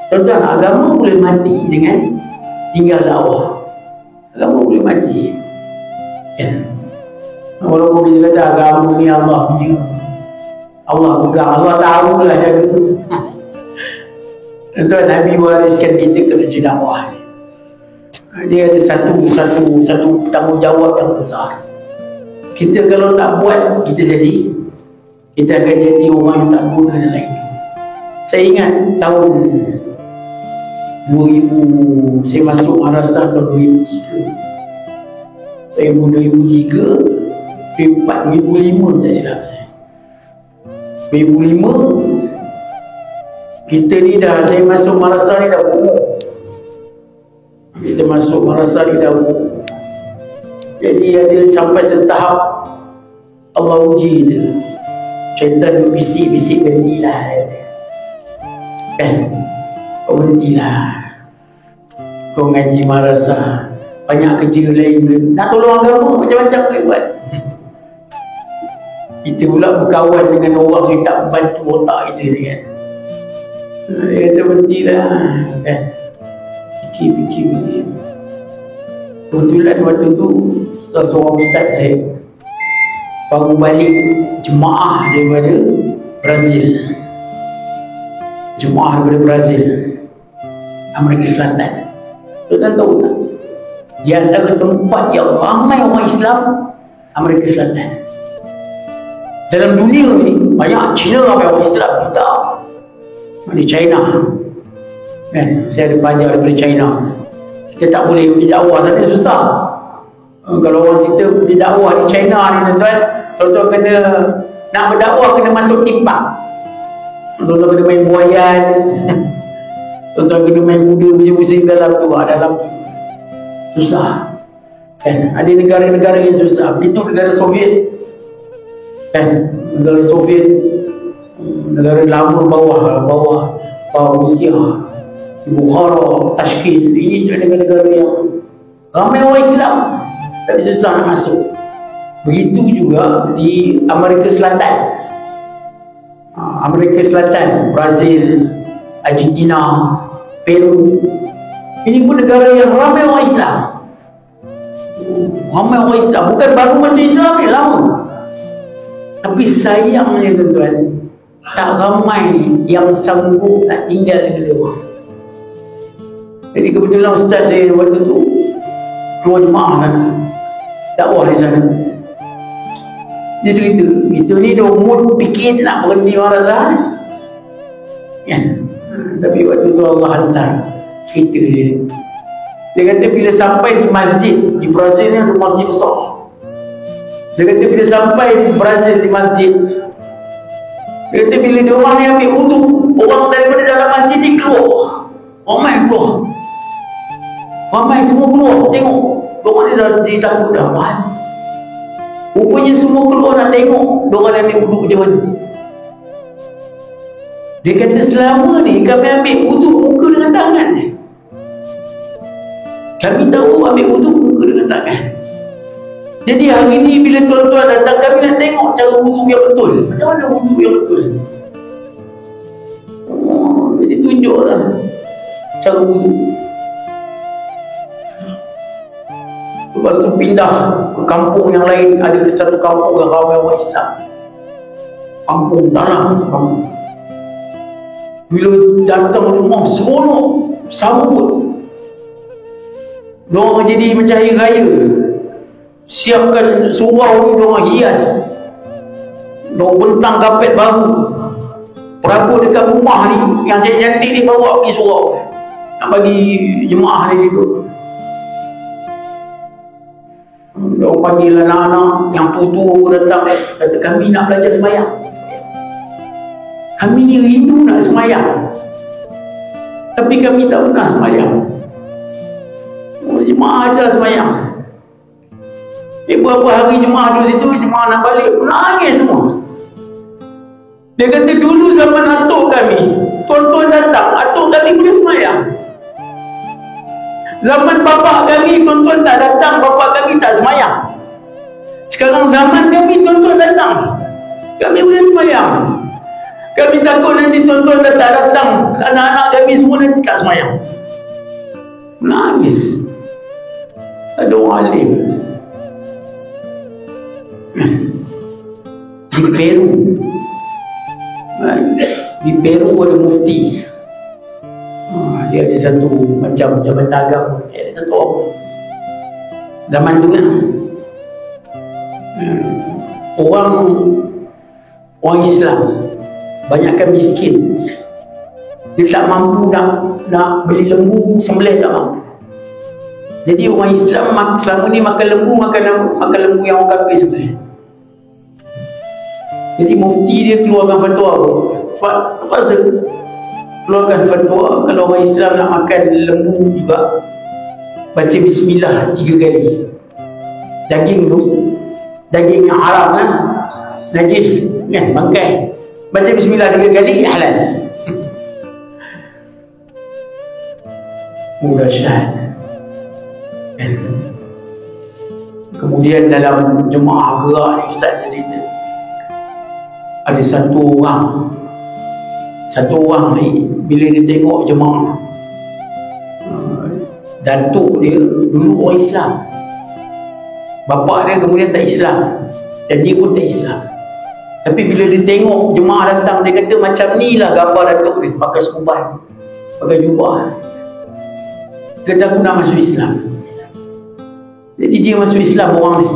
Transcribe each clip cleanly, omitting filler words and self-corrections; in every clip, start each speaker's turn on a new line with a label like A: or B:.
A: Tuan-tuan, agama boleh mati dengan tinggal dakwah. Agama boleh mati. Ya. Walaupun kita kata agama ni Allah punya, Allah pegang, Allah tahu lah jaga. Tuan-tuan, Nabi wariskan kita kerja dakwah. Dia ada satu tanggungjawab yang besar. Kita kalau tak buat, kita akan jadi orang yang tak guna dan lain. Saya ingat tahun 2000, saya masuk madrasah tahun 2003. 2003, 2005 tak silap. 2005 kita ni dah, saya masuk madrasah ni dah umur. Kita masuk madrasah ni dah umur. Jadi ada sampai setahap Allah uji dia. Syaitan bisik-bisik, berhentilah. Kau berhentilah. Kau ngaji madrasah, banyak kerja lain. Nak tolong agama, macam-macam boleh buat. Kita pula berkawan dengan orang yang tak membantu otak kita ni kan. Dia kata berhentilah kan. Fikir. Kebetulan waktu tu seorang ustaz saya baru balik jemaah daripada Brazil. Amerika Selatan. Tuan tahu tak? Di antara tempat yang ramai orang Islam, Amerika Selatan. Dalam dunia ni banyak Cina ramai orang Islam, kita di China kan, saya ada pelajar daripada China. Kita tak boleh pergi dakwah sana, susah. Kalau orang kita pergi dakwah di China ni tuan-tuan kena nak berdakwah kena masuk timpak. Tuan-tuan kena main buayan. Tuan-tuan kena main kuda pusing-pusing dalam tu, susah kan. Ada negara-negara yang susah. Begitu negara Soviet kan, negara Soviet, negara lama bawah Rusia, Bukhara, Tashkent, ini negara-negara yang ramai orang Islam tapi susah nak masuk. Begitu juga di Amerika Selatan. Brazil, Argentina, Peru, ini pun negara yang ramai orang Islam. Bukan baru masuk Islam ni, lama. Tapi sayangnya tuan-tuan, tak ramai yang sanggup nak tinggal dengan dia. Jadi kebetulan ustaz saya waktu tu keluar jemaah kan, dakwah di sana. Dia cerita, kita ni dah umur fikir nak berhenti madrasah kan. Tapi waktu tu Allah hantar cerita dia. Dia kata bila sampai di masjid di Brazil ni, ada masjid besar. Dia kata bila sampai di Brazil di masjid, dia kata bila dia orang ni ambil wudu, orang daripada dalam masjid ni keluar. Ramai semua keluar, tengok. Diorang ni dah takut dah. Rupanya semua keluar nak tengok diorang ambil wudu macam mana. Dia kata selama ni kami ambil wudu muka dengan tangan. Kami tahu ambil wudu muka dengan tangan. Jadi hari ni bila tuan-tuan datang, kami nak tengok cara wudu yang betul. Macam mana wudu yang betul? Jadi tunjuklah cara wudu. Lepas tu pindah ke kampung yang lain. Ada satu kampung yang ramai orang Islam, kampung dalam kampung. Bila datang rumah, seronok, sambut. Diorang jadi macam hari raya. Siapkan surau ni, diorang hias. Diorang bentang kapet baru. Perabot dekat rumah ni, yang cantik-cantik ni bawa pergi surau, nak bagi jemaah ni duduk. Diorang panggil anak-anak yang tua-tua datang, kata kami nak belajar sembahyang. Kami ni rindu nak sembahyang, tapi kami tak pernah sembahyang. Jemaah ajar sembahyang. Beberapa hari jemaah duduk situ, jemaah nak balik, nangis semua. Dia kata dulu zaman atuk kami, tuan-tuan datang, atuk kami boleh sembahyang. Zaman bapa kami, tuan-tuan tak datang, bapa kami tak sembahyang. Sekarang zaman kami, tuan-tuan datang, kami boleh sembahyang. Kami takut nanti tuan-tuan datang, anak-anak kami semua nanti tak semayang. Menangis. Ada orang alim di Peru ada mufti. Dia ada satu macam jabatan agama, dia ada satu orang mufti zaman tu kan. Orang Islam banyakkan miskin, dia tak mampu nak beli lembu sembelih, tak mampu. Jadi orang Islam selama ni makan lembu yang orang kafir sembelih. Jadi mufti dia keluarkan fatwa apa keluarkan fatwa kalau orang Islam nak makan lembu juga baca bismillah 3 kali. Daging tu, daging yang haram kan, najis kan, bangkai, baca bismillah 3 kali halal. Dahsyat. Kemudian dalam jemaah gerak ni Ustaz cerita, ada satu orang ni bila dia tengok jemaah, datuk dia dulu orang Islam, bapa dia kemudian tak Islam dan dia pun tak Islam, tapi bila dia tengok jemaah datang, dia kata macam ni lah gambar datuk dia, pakai serban, pakai jubah. Dia kata aku nak masuk Islam. Jadi dia masuk Islam orang ni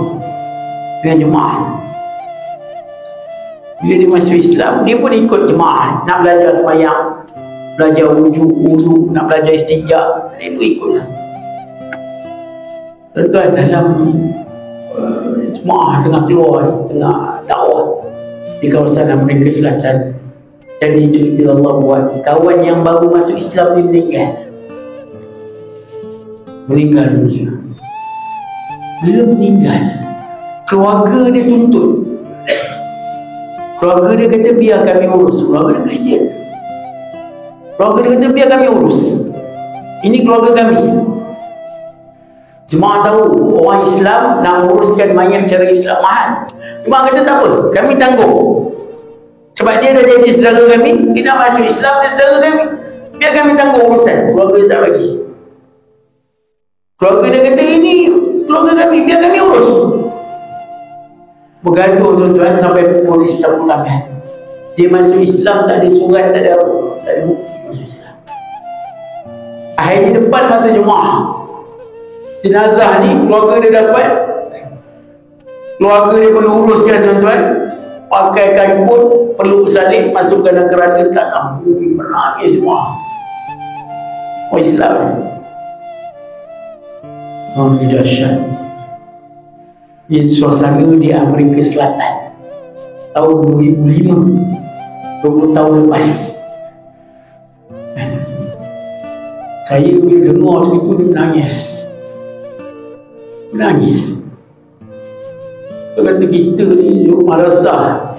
A: dengan jemaah. Bila dia masuk Islam, dia pun ikut jemaah, nak belajar sembahyang, belajar wudu, nak belajar istinja, dia pun ikutlah. Tuan-tuan, dalam jemaah tengah keluar ni, tengah dakwah di kawasan Amerika Selatan, jadi cerita Allah buat kawan yang baru masuk Islam ni meninggal dunia. Bila meninggal, keluarga dia tuntut. Keluarga dia kata biar kami urus. Keluarga dia Kristian. Keluarga dia kata biar kami urus. Ini keluarga kami. Jemaah tahu orang Islam nak uruskan mayat cara Islam mahal. Jemaah kata tak apa, kami tanggung. Sebab dia dah jadi saudara kami, dia nak masuk Islam, dia saudara kami, biar kami tanggung urusan. Keluarga dia tak bagi. Keluarga dia kata ini keluarga kami, biar kami urus. Bergaduh tuan-tuan sampai polis campur tangan. Dia masuk Islam tak ada surat, tak ada apa, tak ada bukti masuk Islam. Akhirnya depan mata jemaah, jenazah ni keluarga dia dapat, keluarga dia perlu uruskan tuan-tuan, pakai kain-kot, perlu salib, masukkan dalam keranda, tak mampu, menangis semua orang Islam. Dahsyat. Ini suasana di Amerika Selatan tahun 2005, 20 tahun lepas. Saya bila dengar cerita dia menangis. Dia kata kita ni duduk madrasah,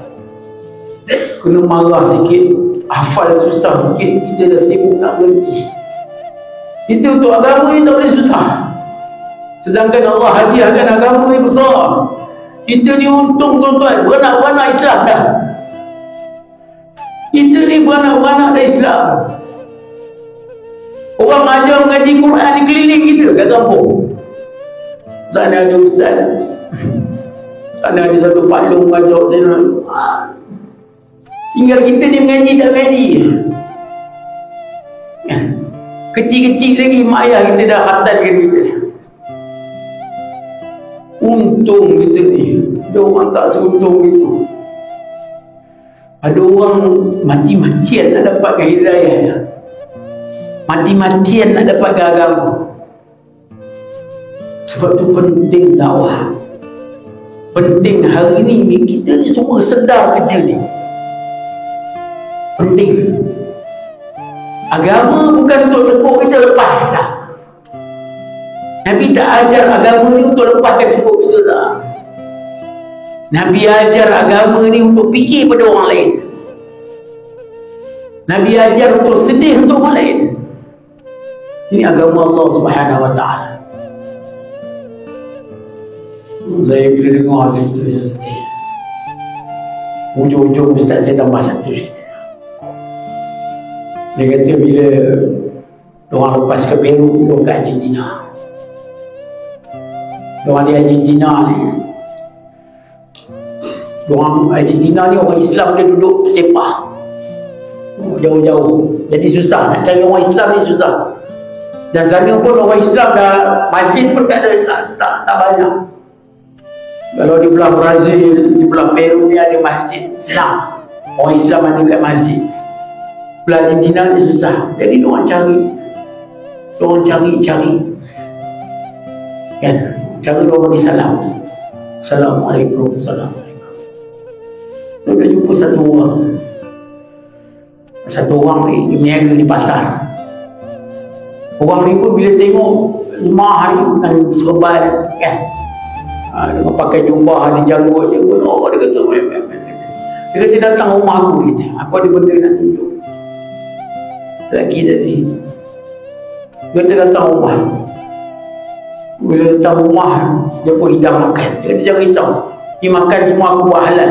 A: kena marah sikit, hafal susah sikit, kita dah sibuk nak berhenti. Kita untuk agama ni tak boleh susah, sedangkan Allah hadiahkan agama ni besar. Kita ni untung tuan-tuan, beranak-beranak Islam dah. Kita ni beranak-beranak dah Islam. Orang ajar mengaji Quran di keliling kita kat kampung. Sana ada ustaz, sana ada satu paklong mengajar sana. Tinggal kita ni mengaji tak mengaji. Kecil-kecil lagi mak ayah kita dah khatamkan kita. Untung kita ni, ada orang tak seuntung gitu. Ada orang mati-matian nak dapatkan hidayah, mati-matian nak dapatkan agama. Sebab tu penting dakwah. Penting hari ni kita ni semua sedar kerja ni. Penting. Agama bukan untuk cukup kita lepas dah. Nabi tak ajar agama ni untuk lepaskan cukup kita tak. Nabi ajar agama ni untuk fikir pada orang lain. Nabi ajar untuk sedih untuk orang lain. Ini agama Allah Subhanahu Wa Taala. Saya bila dengar cerita saya sedih. Ujung-ujung ustaz saya tambah satu cerita. Dia kata bila diorang lepas ke Peru, diorang ke Argentina. Diorang di Argentina ni, diorang Argentina ni orang Islam dia duduk sepah jauh-jauh, jadi susah nak cari orang Islam ni, susah. Dan sana pun orang Islam dah, masjid pun tak ada, tak banyak. Kalau di belah Brazil, di belah Peru ni ada masjid, senang, orang Islam ada kat masjid. Belah Argentina ni susah, jadi diorang cari kan, cara diorang bagi salam, Assalamualaikum, Assalamualaikum. Dia dah jumpa satu orang ni berniaga di pasar. Orang ni pun bila tengok jemaah ni dengan serban kan, dengan pakai jubah, ada janggut dia pun, dia kata dia kata datang rumah aku, dia kata aku ada benda nak tunjuk. Lelaki tadi dia kata datang rumah. Bila datang rumah, dia pun hidang makan. Dia kata jangan risau, ni makan semua aku buat halal.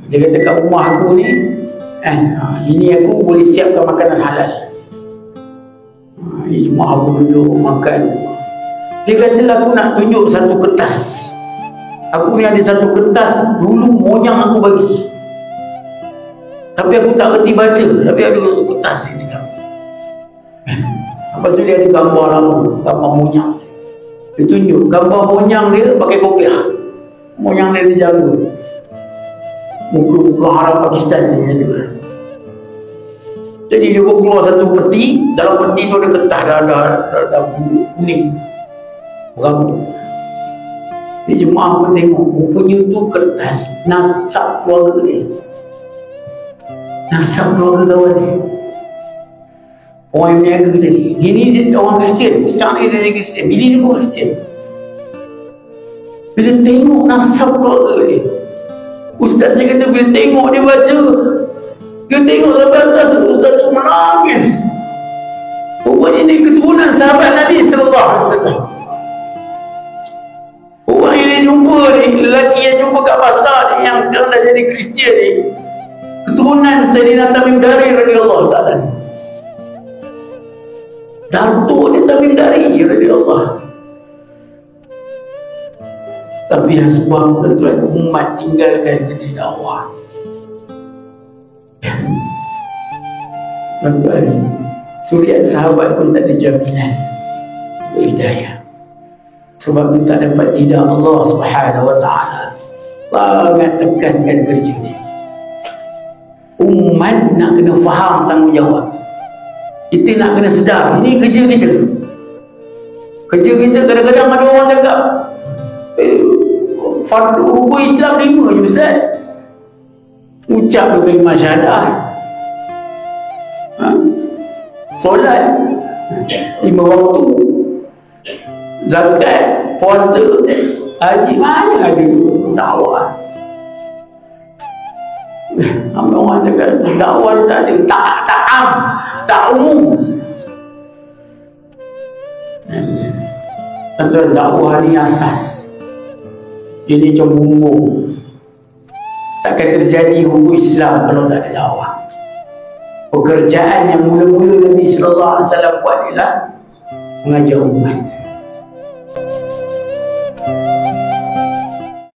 A: Dia kata kat rumah aku ni, ini aku boleh siapkan makanan halal. Ini cuma aku duduk makan. Dia kata aku nak tunjuk satu kertas. Aku ni ada satu kertas, dulu moyang aku bagi, tapi aku tak kerti baca, tapi ada kertas ni cakap. Lepas tu dia ada gambar lama, gambar monyang. Dia tunjuk gambar monyang dia pakai kopiah. Monyang dia janggut. Muka-muka Arab Pakistan ni juga. Jadi dia keluar satu peti, dalam peti tu ada kertas dah kuning, berambut. Dia jemaah pun tengok, rupanya tu kertas nasab keluarga dia, nasab keluarga kawan dia, orang yang berniaga tadi. Ini dia orang Kristian, sekarang ni dia jadi Kristian, ini dia pun Kristian. Bila tengok nasab keluarga dia, ustaz dia kata bila tengok dia baca, dia tengok sampai atas, ustaz tu menangis. Rupanya ini keturunan sahabat Nabi sallallahu alaihi wasallam. Orang yang dia jumpa ni, lelaki yang jumpa kat pasar ni, yang sekarang dah jadi Kristian ni, keturunan Sayyidina Tamim Dari radhiyallahu ta'ala. Datuk dia Tamim Dari radhiyallahu. Tapi yang sebab tuan-tuan, umat tinggalkan kerja dakwah. Tuan-tuan, suriat sahabat pun tak ada jaminan untuk hidayah. Sebab tu tak dapat tidak Allah Subhanahu wa ta'ala sangat tekankan kerja ni. Umat nak kena faham tanggungjawab. Kita nak kena sedar, ini kerja kita. Kerja kita kadang-kadang ada orang cakap, fardu rukun Islam 5 je Ustaz. Ucap kalimah syahadah, solat 5 waktu, zakat, puasa, haji, mana ada dakwah. Ramai orang cakap dakwah tak ada, tak umum. Tuan-tuan, dakwah ni asas. Ini macam bumbung. Takkan terjadi hukum Islam kalau tak ada dakwah. Pekerjaan yang mula-mula Nabi sallallahu alaihi wasallam buat ialah mengajar umat.